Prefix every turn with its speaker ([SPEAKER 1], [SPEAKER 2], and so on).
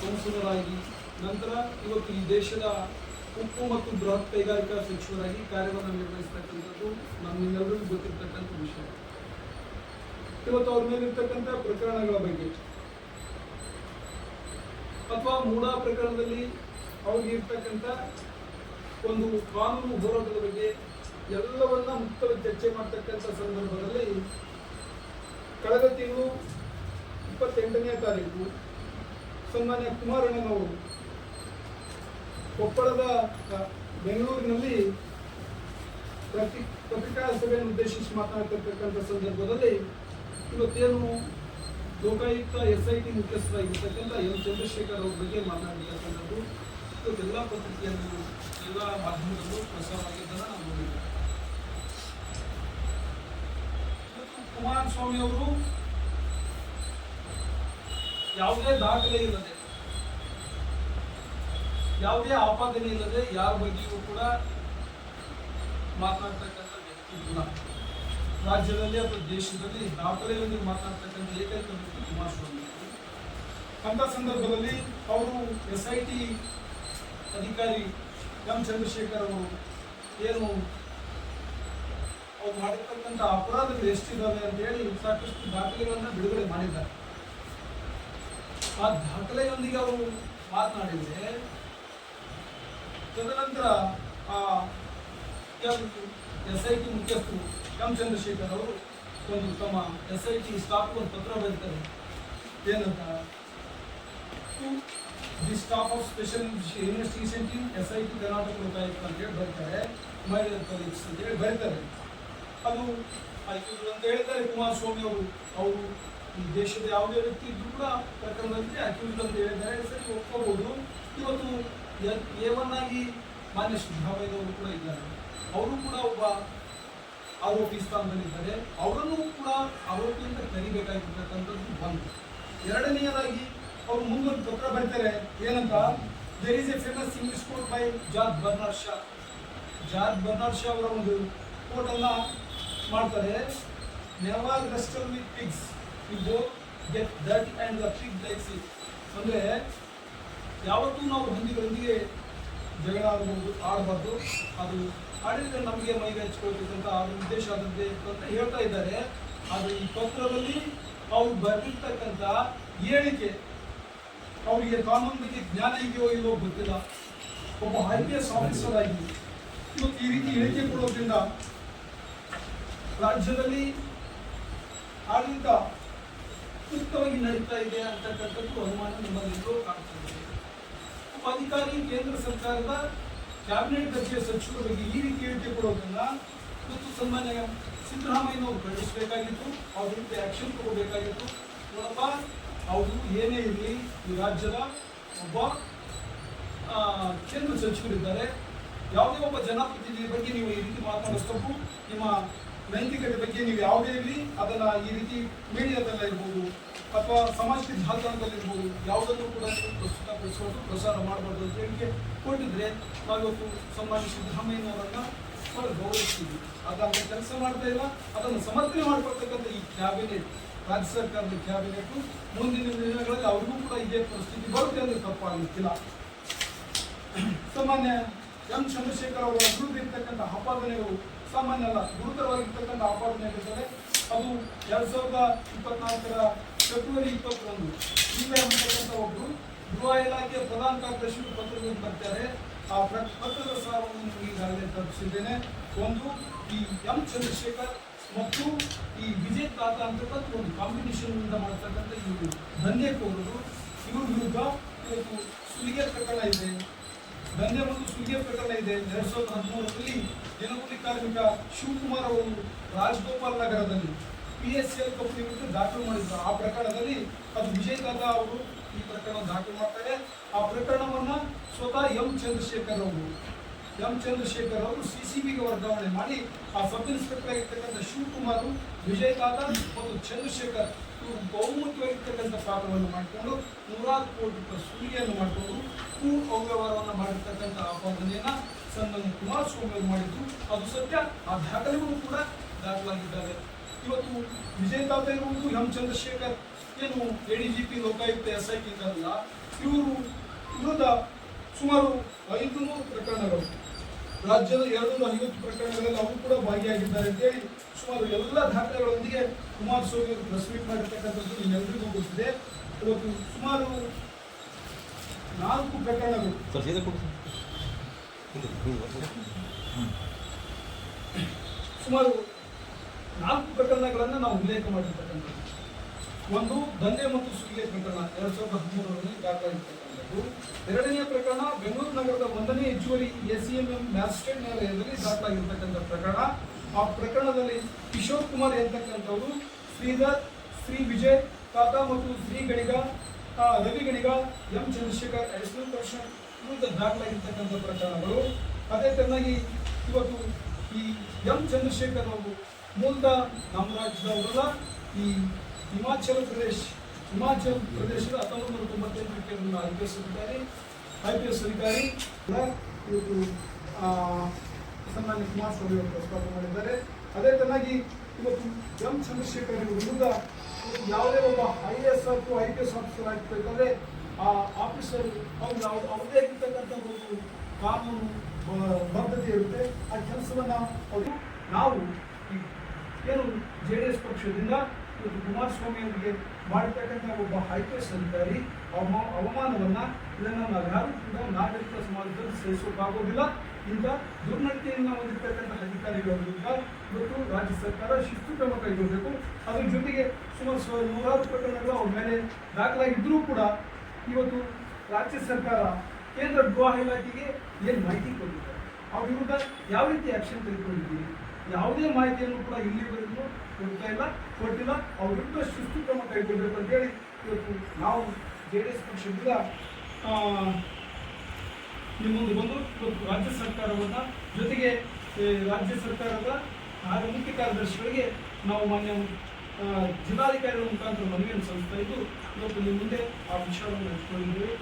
[SPEAKER 1] ಸಂಸದರಾಗಿ ನಂತರ ಇವತ್ತು ಈ ದೇಶದ ಉಕ್ಕು ಮತ್ತು ಬೃಹತ್ ಕೈಗಾರಿಕಾ ಸಚಿವರಾಗಿ ಕಾರ್ಯವನ್ನು ನಿರ್ವಹಿಸ್ತಕ್ಕಂಥದ್ದು ನಮ್ಮೆಲ್ಲರಿಗೂ ಗೊತ್ತಿರ್ತಕ್ಕಂಥ ವಿಷಯ. ಇವತ್ತು ಅವ್ರ ಮೇಲಿರ್ತಕ್ಕಂಥ ಪ್ರಕರಣಗಳ ಬಗ್ಗೆ ಅಥವಾ ಮೂಡಾ ಪ್ರಕರಣದಲ್ಲಿ ಅವ್ರಿಗೆ ಇರ್ತಕ್ಕಂಥ ಒಂದು ಕಾನೂನು ಹೋರಾಟದ ಬಗ್ಗೆ ಎಲ್ಲವನ್ನ ಮುಕ್ತವಾಗಿ ಚರ್ಚೆ ಮಾಡ್ತಕ್ಕಂಥ ಸಂದರ್ಭದಲ್ಲಿ ಕಳೆದ ತಿಂಗಳು 28ನೇ ತಾರೀಕು ಸನ್ಮಾನ್ಯ ಕುಮಾರಣ್ಣನವರು ಕೊಪ್ಪಳದ ಬೆಂಗಳೂರಿನಲ್ಲಿ ಪತ್ರಿಕಾ ಸಭೆಯನ್ನು ಉದ್ದೇಶಿಸಿ ಮಾತನಾಡ್ತಿರ್ತಕ್ಕಂಥ ಸಂದರ್ಭದಲ್ಲಿ ಇವತ್ತೇನು ಲೋಕಾಯುಕ್ತ SIT ಮುಖ್ಯಸ್ಥರಾಗಿರ್ತಕ್ಕಂಥ ಎಂ ಚಂದ್ರಶೇಖರ್ ಅವ್ರ ಬಗ್ಗೆ ಮಾತನಾಡಿರ್ತಕ್ಕಂಥದ್ದು ಇವತ್ತೆಲ್ಲ ಪತ್ರಿಕೆಯನ್ನು ಎಲ್ಲ ಮಾಧ್ಯಮದಲ್ಲೂ ಪ್ರಸಾರವಾಗಿದ್ದನ್ನು ನಾವು ನೋಡಿದ್ದೇವೆ. ಕುಮಾರಸ್ವಾಮಿ ಅವರು ಯಾವುದೇ ದಾಖಲೆ ಇಲ್ಲದೆ, ಯಾವುದೇ ಆಪಾದನೆ ಇಲ್ಲದೆ ಯಾರ ಬಗ್ಗೆಯೂ ಕೂಡ ಮಾತನಾಡ್ತಕ್ಕಂಥ ವ್ಯಕ್ತಿ ಗುಣ ರಾಜ್ಯದಲ್ಲಿ ಅಥವಾ ದೇಶದಲ್ಲಿ ದಾಖಲೆಯೊಂದಿಗೆ ಮಾತನಾಡ್ತಕ್ಕಂಥ ಏಕೈಕ ವ್ಯಕ್ತಿ ಕುಮಾರಸ್ವಾಮಿ. ಅಂತ ಸಂದರ್ಭದಲ್ಲಿ ಅವರು SIT ಅಧಿಕಾರಿ ಎಂ ಚಂದ್ರಶೇಖರ್ ಅವರು ಏನು ಅವ್ರು ಮಾಡಿರ್ತಕ್ಕಂಥ ಅಪರಾಧಗಳು ಎಷ್ಟಿದ್ದಾವೆ ಅಂತ ಹೇಳಿ ಸಾಕಷ್ಟು ದಾಖಲೆಗಳನ್ನ ಬಿಡುಗಡೆ ಮಾಡಿದ್ದಾರೆ. ಆ ದಾಖಲೆಯೊಂದಿಗೆ ಅವರು ಮಾತನಾಡಿದರೆ ತದನಂತರ ಆ SIT ಮುಖ್ಯಸ್ಥರು ಎಂ ಚಂದ್ರಶೇಖರ್ ಅವರು ಒಂದು ತಮ್ಮ SIT ಸ್ಟಾಫ್ ಒಂದು ಪತ್ರ ಬರೀತಾರೆ. ಏನಂತ, the staff of special investigation team SIT Karnataka Lokayukta ಅಂತ ಹೇಳಿ ಬರ್ತಾರೆ, ಮಹಿಳಾ ಕಲೀಗ್ಸ್ ಅಂತ ಹೇಳಿ ಬರೀತಾರೆ. ಅದು ಅಕ್ಯೂಸ್ಡ್ ಅಂತ ಹೇಳ್ತಾರೆ ಕುಮಾರಸ್ವಾಮಿ ಅವರು ಈ ದೇಶದ ಯಾವುದೇ ವ್ಯಕ್ತಿ ಇದ್ರೂ ಕೂಡ ಪ್ರಕರಣದಲ್ಲಿ ಅಕ್ಯೂಸ್ಡ್ ಅಂತ ಹೇಳಿದ್ದಾರೆ, ಸರಿ ಒಪ್ಕೋಬಹುದು. ಇವತ್ತು A1 ಆಗಿ ಮಾನ್ಯ ಸಿದ್ದರಾಮಯ್ಯನವರು ಕೂಡ ಇದ್ದಾರೆ, ಅವರು ಕೂಡ ಒಬ್ಬ ಆರೋಪಿ ಸ್ಥಾನದಲ್ಲಿದ್ದಾರೆ, ಅವರನ್ನು ಕೂಡ ಆರೋಪಿಯಿಂದ ಕರಿಬೇಕಾಗಿರ್ತಕ್ಕಂಥದ್ದು ಒಂದು. ಎರಡನೆಯದಾಗಿ ಅವರು ಮುಂದೊಂದು ಪತ್ರ ಬರೀತಾರೆ. ಏನಂತ, there is a famous English quote by George Bernard Shaw ಅವರ ಒಂದು ಕೋಟ್ ಅನ್ನ ಮಾಡ್ತಾರೆ. Never wrestle with pigs, you both get dirty and the pig likes it. ಅಂದ್ರೆ ಯಾವತ್ತೂ ನಾವು ಹಂದಿಗಳೊಂದಿಗೆ ಜಗಳ ಆಡಬಾರ್ದು, ಅದು ಆಡಿದ್ರೆ ನಮಗೆ ಮೈಗೆ ಹಚ್ಕೊಳ್ತಕ್ಕಂಥ ಅದು ಉದ್ದೇಶ ಆದಂತೆ ಅಂತ ಹೇಳ್ತಾ ಇದ್ದಾರೆ. ಆದರೆ ಈ ಪತ್ರದಲ್ಲಿ ಅವ್ರು ಬರೆದಿರ್ತಕ್ಕಂಥ ಹೇಳಿಕೆ ಅವರಿಗೆ ಕಾನೂನು ಬಗ್ಗೆ ಜ್ಞಾನ ಇದೆಯೋ ಇಲ್ಲವೋ ಗೊತ್ತಿಲ್ಲ. ಒಬ್ಬ IPS ಆಫೀಸರ್ ಆಗಿ ಇವತ್ತು ಈ ರೀತಿ ಹೇಳಿಕೆ ಕೊಡೋದ್ರಿಂದ ರಾಜ್ಯದಲ್ಲಿ ಆಡಳಿತ ಸೂಕ್ತವಾಗಿ ನಡೀತಾ ಇದೆ ಅಂತಕ್ಕಂಥದ್ದು ಅನುಮಾನ ನಮ್ಮಲ್ಲಿಂದಲೂ ಕಾಣ್ತದೆ. ಒಬ್ಬ ಅಧಿಕಾರಿ ಕೇಂದ್ರ ಸರ್ಕಾರದ ಕ್ಯಾಬಿನೆಟ್ ದರ್ಜೆಯ ಸಚಿವರ ಬಗ್ಗೆ ಈ ರೀತಿ ಹೇಳಿಕೆ ಕೊಡೋದ್ರಿಂದ ಇವತ್ತು ಸನ್ಮಾನ್ಯ ಸಿದ್ದರಾಮಯ್ಯನವರು ಖಂಡಿಸಬೇಕಾಗಿತ್ತು, ಅವ್ರ ವಿರುದ್ಧ ಆಕ್ಷನ್ ತಗೋಬೇಕಾಗಿತ್ತು. ನೋಡಪ್ಪ, ಅವರು ಏನೇ ಇರಲಿ ಈ ರಾಜ್ಯದ ಒಬ್ಬ ಕೇಂದ್ರ ಸಚಿವರಿದ್ದಾರೆ, ಯಾವುದೇ ಒಬ್ಬ ಜನಪ್ರತಿನಿಧಿ ಬಗ್ಗೆ ನೀವು ಈ ರೀತಿ ಮಾತನಾಡೋ ತಪ್ಪು. ನಿಮ್ಮ ನೈತಿಕತೆ ಬಗ್ಗೆ ನೀವು ಯಾವುದೇ ಇರಲಿ ಅದನ್ನ ಈ ರೀತಿ ಮೀಡಿಯಾದಲ್ಲ ಇರ್ಬೋದು ಅಥವಾ ಸಾಮಾಜಿಕ ಜಾಲತಾಣದಲ್ಲಿರ್ಬೋದು ಯಾವುದನ್ನು ಕೂಡ ನೀವು ಪ್ರಸ್ತುತಪಡಿಸೋದು ಪ್ರಸಾರ ಮಾಡಬಾರ್ದು ಅಂತ ಹೇಳಿಕೆ ಕೊಟ್ಟಿದ್ರೆ ನಾವಿವತ್ತು ಸನ್ಮಾನ್ಯ ಸಿದ್ದರಾಮಯ್ಯನವರನ್ನ ಗೌರವಿಸ್ತೀವಿ. ಅದಾದ ಕೆಲಸ ಮಾಡ್ತಾ ಇಲ್ಲ, ಅದನ್ನು ಸಮರ್ಥನೆ ಮಾಡ್ಕೊಳ್ತಕ್ಕಂಥ ಈ ಕ್ಯಾಬಿನೆಟ್, ರಾಜ್ಯ ಸರ್ಕಾರದ ಕ್ಯಾಬಿನೆಟ್ ಮುಂದಿನ ದಿನಗಳಲ್ಲಿ ಅವ್ರಿಗೂ ಕೂಡ ಇದೇ ಪರಿಸ್ಥಿತಿ ಬರುತ್ತೆ ಅಂದ್ರೆ ತಪ್ಪಾಗಲಿಕ್ಕಿಲ್ಲ. ಸಾಮಾನ್ಯ ಎಂ ಚಂದ್ರಶೇಖರ್ ಅವರ ವಿರುದ್ಧ ಇರ್ತಕ್ಕಂಥ ಆಪಾದನೆಗಳು ಸಾಮಾನ್ಯ ಅಲ್ಲ, ಗುರುತರವಾಗಿರ್ತಕ್ಕಂಥ ಆಪಾದನೆಗಳಿರ್ತದೆ. ಅದು 2024 ಫೆಬ್ರವರಿ 21 ಅಂತಕ್ಕಂಥ ಒಬ್ಬರು ಗೃಹ ಇಲಾಖೆಯ ಪ್ರಧಾನ ಕಾರ್ಯದರ್ಶಿಗಳು ಪತ್ರಗಳನ್ನು ಬರ್ತಾರೆ. ಆ ಪತ್ರದ ಸಾರವನ್ನು ನಿಮಗೆ ಈಗಾಗಲೇ ತಲುಪಿಸಿದ್ದೇನೆ. ಒಂದು, ಈ ಎಂ ಚಂದ್ರಶೇಖರ್ ಮತ್ತು ಈ ವಿಜಯ್ ತಾತ ಅಂತಕ್ಕಂಥ ಒಂದು ಕಾಂಬಿನೇಷನ್ ಇಂದ ಮಾಡ್ತಕ್ಕಂಥ ಇವರು ದಂಧೆಕೋರರು, ಇವ್ರ ವಿರುದ್ಧ ಇವತ್ತು ಸುಲಿಗೆ ಪ್ರಕರಣ ಇದೆ, ದಂಧೆ ಮತ್ತು ಸುಲಿಗೆ ಪ್ರಕರಣ ಇದೆ. 2013ರಲ್ಲಿ ದಿನಗೂಲಿ ಕಾರ್ಮಿಕ ಶಿವಕುಮಾರ್ ಅವರು ರಾಜಗೋಪಾಲ್ ನಗರದಲ್ಲಿ PSL ಕಂಪನಿ ವಿರುದ್ಧ ದಾಖಲು ಮಾಡಿದ್ರು. ಆ ಪ್ರಕರಣದಲ್ಲಿ ಅದು ವಿಜಯ್ ತಾತ ಅವರು ಈ ಪ್ರಕರಣ ದಾಖಲು ಮಾಡ್ತಾರೆ. ಆ ಪ್ರಕರಣವನ್ನ ಸ್ವತಃ ಎಂ ಚಂದ್ರಶೇಖರ್ ಅವರು CCBಗೆ ವರ್ಗಾವಣೆ ಮಾಡಿ ಆ ಸಬ್ ಇನ್ಸ್ಪೆಕ್ಟರ್ ಆಗಿರ್ತಕ್ಕಂಥ ಶಿವಕುಮಾರ್, ವಿಜಯ್ ತಾತ ಮತ್ತು ಚಂದ್ರಶೇಖರ್ ಇವರು ಬಹುಮುಖ್ಯವಾಗಿರ್ತಕ್ಕಂಥ ಪಾತ್ರವನ್ನು ಮಾಡಿಕೊಂಡು 100 ಕೋಟಿ ರೂಪಾಯಿ ಸುಲಿಗೆಯನ್ನು ಮಾಡಿಕೊಂಡು ಅವ್ಯವಹಾರವನ್ನು ಮಾಡಿರ್ತಕ್ಕಂಥ ಆಪಾದನೆಯನ್ನ ಸನ್ಮಾನ್ಯ ಕುಮಾರಸ್ವಾಮಿ ಅವರು ಮಾಡಿದ್ದು ಅದು ಸತ್ಯ. ಆ ದಾಖಲೆಗಳು ಕೂಡ ದಾಖಲಾಗಿದ್ದಾವೆ. ಇವತ್ತು ವಿಜಯ್ ತಾತ ಇರುವುದು ಎಂ ಚಂದ್ರಶೇಖರ್ ಏನು ADGP ಲೋಕಾಯುಕ್ತ SIT ಇದ್ದಾರಲ್ಲ, ಇವರು ವಿರುದ್ಧ ಸುಮಾರು 500 ಪ್ರಕರಣಗಳು, ರಾಜ್ಯದ 250 ಪ್ರಕರಣಗಳಲ್ಲಿ ಅವರು ಕೂಡ ಭಾಗಿಯಾಗಿದ್ದಾರೆ ಅಂತೇಳಿ ಸುಮಾರು ಎಲ್ಲ ದಾಖಲೆಗಳೊಂದಿಗೆ ಕುಮಾರಸ್ವಾಮಿ ಅವರು ಪ್ರೆಸ್ ಮೀಟ್ ಮಾಡಿರ್ತಕ್ಕಂಥದ್ದು ನಿಮ್ಮೆಲ್ಲರಿಗೂ ಗೊತ್ತಿದೆ. ಇವತ್ತು ಸುಮಾರು 4 ಪ್ರಕರಣಗಳು, ಸುಮಾರು 4 ಪ್ರಕರಣಗಳನ್ನು ನಾವು ಉಲ್ಲೇಖ ಮಾಡಿರ್ತಕ್ಕಂಥದ್ದು. ಒಂದು ದಂಧೆ ಮತ್ತು ಸುಲಿಗೆ ಪ್ರಕರಣ 2013ರಲ್ಲಿ ದಾಖಲಾಗಿರ್ತಕ್ಕಂಥದ್ದು. ಎರಡನೆಯ ಪ್ರಕರಣ ಬೆಂಗಳೂರು ನಗರದ 1ನೇ ಹೆಚ್ಚುವರಿ ACMM ಮ್ಯಾಜಿಸ್ಟ್ರೇಟ್ ನ್ಯಾಯಾಲಯದಲ್ಲಿ ದಾಖಲಾಗಿರ್ತಕ್ಕಂಥ ಪ್ರಕರಣ. ಆ ಪ್ರಕರಣದಲ್ಲಿ ಕಿಶೋರ್ ಕುಮಾರ್ ಎಂತಕ್ಕಂಥವರು ಶ್ರೀಧರ್, ಶ್ರೀ ವಿಜಯ್ ಕಾಕಾ ಮತ್ತು Shri Ganiga, Ravi Ganiga, M Chandrashekar additional commissioner ವಿರುದ್ಧ ದಾಖಲಾಗಿರ್ತಕ್ಕಂಥ ಪ್ರಕರಣಗಳು. ಅದೇ ತರನಾಗಿ ಇವತ್ತು ಈ ಎಂ ಚಂದ್ರಶೇಖರ್ ಅವರು ಮೂಲತಃ ನಮ್ಮ ರಾಜ್ಯದವರಲ್ಲ, ಈ ಹಿಮಾಚಲ ಪ್ರದೇಶದ 1998 IPS ಅಧಿಕಾರಿ ಇವತ್ತು ಸನ್ಮಾನ್ಯ ಕುಮಾರಸ್ವಾಮಿ ಅವರು ಪ್ರಸ್ತಾಪ ಮಾಡಿದ್ದಾರೆ. ಅದೇ ತರನಾಗಿ ಇವತ್ತು ಎಂ ಚಂದ್ರಶೇಖರ್ ವಿರುದ್ಧ ಯಾವುದೇ ಒಬ್ಬ IAS ಅಥವಾ IPS ಆಫೀಸರ್ ಆಗ್ತಿರ್ತಾರೆ, ಆ ಆಫೀಸರ್ ಅವ್ರದೇ ಆಗಿರ್ತಕ್ಕಂಥ ಒಂದು ಕಾನೂನು ಬದ್ಧತೆ ಇರುತ್ತೆ. ಆ ಕೆಲಸವನ್ನು ಅವರು ನಾವು ಏನು JDS ಪಕ್ಷದಿಂದ ಇವತ್ತು ಕುಮಾರಸ್ವಾಮಿ ಅವರಿಗೆ ಮಾಡಿರ್ತಕ್ಕಂಥ ಒಬ್ಬ IPS ಅಧಿಕಾರಿ ಅವಮಾನವನ್ನು ಇದನ್ನು ನಾವ್ಯಾರು ಕೂಡ ನಾಗರಿಕ ಸಮಾಜದಲ್ಲಿ ಸಹಿಸೋಕ್ಕಾಗೋದಿಲ್ಲ. ಇಂಥ ದುರ್ನಡತೆಯನ್ನು ಹೊಂದಿರತಕ್ಕಂಥ ಅಧಿಕಾರಿಗಳ ವಿರುದ್ಧ ಇವತ್ತು ರಾಜ್ಯ ಸರ್ಕಾರ ಶಿಸ್ತು ಕ್ರಮ ಕೈಗೊಳ್ಳಬೇಕು. ಅದರ ಜೊತೆಗೆ ಸುಮಾರು 100 ಪ್ರಕರಣಗಳು ಅವ್ರ ಮೇಲೆ ದಾಖಲಾಗಿದ್ದರೂ ಕೂಡ ಇವತ್ತು ರಾಜ್ಯ ಸರ್ಕಾರ ಕೇಂದ್ರ ಗೃಹ ಇಲಾಖೆಗೆ ಏನು ಮಾಹಿತಿ ಕೊಟ್ಟಿದ್ದಾರೆ, ಅವ್ರ ವಿರುದ್ಧ ಯಾವ ರೀತಿ ಆಕ್ಷನ್ ತೆಗೆದುಕೊಂಡಿದ್ದೀರಿ, ಯಾವುದೇ ಮಾಹಿತಿಯನ್ನು ಕೂಡ ಇಲ್ಲಿವರೆಗೂ ಕೊಟ್ಟಿಲ್ಲ. ಅವ್ರ ವಿರುದ್ಧ ಶಿಸ್ತು ಕ್ರಮ ಕೈಗೊಳ್ಳಬೇಕು ಅಂತೇಳಿ ಇವತ್ತು ನಾವು JDS ಪಕ್ಷದಿಂದ ನಿಮ್ಮ ಮುಂದೆ ಬಂದು ಇವತ್ತು ರಾಜ್ಯ ಸರ್ಕಾರವನ್ನು ಜೊತೆಗೆ ರಾಜ್ಯ ಸರ್ಕಾರದ ಮುಖ್ಯ ಕಾರ್ಯದರ್ಶಿಗಳಿಗೆ ನಾವು ಮಾನ್ಯ ಜಿಲ್ಲಾಧಿಕಾರಿಗಳ ಮುಖಾಂತರ ಮನವಿಯನ್ನು ಸಲ್ಲಿಸ್ತಾ ಇದ್ದು ಇವತ್ತು ನಿಮ್ಮ ಮುಂದೆ ಆ ವಿಷಯವನ್ನು ಹಂಚಿಕೊಂಡಿದ್ದೇವೆ.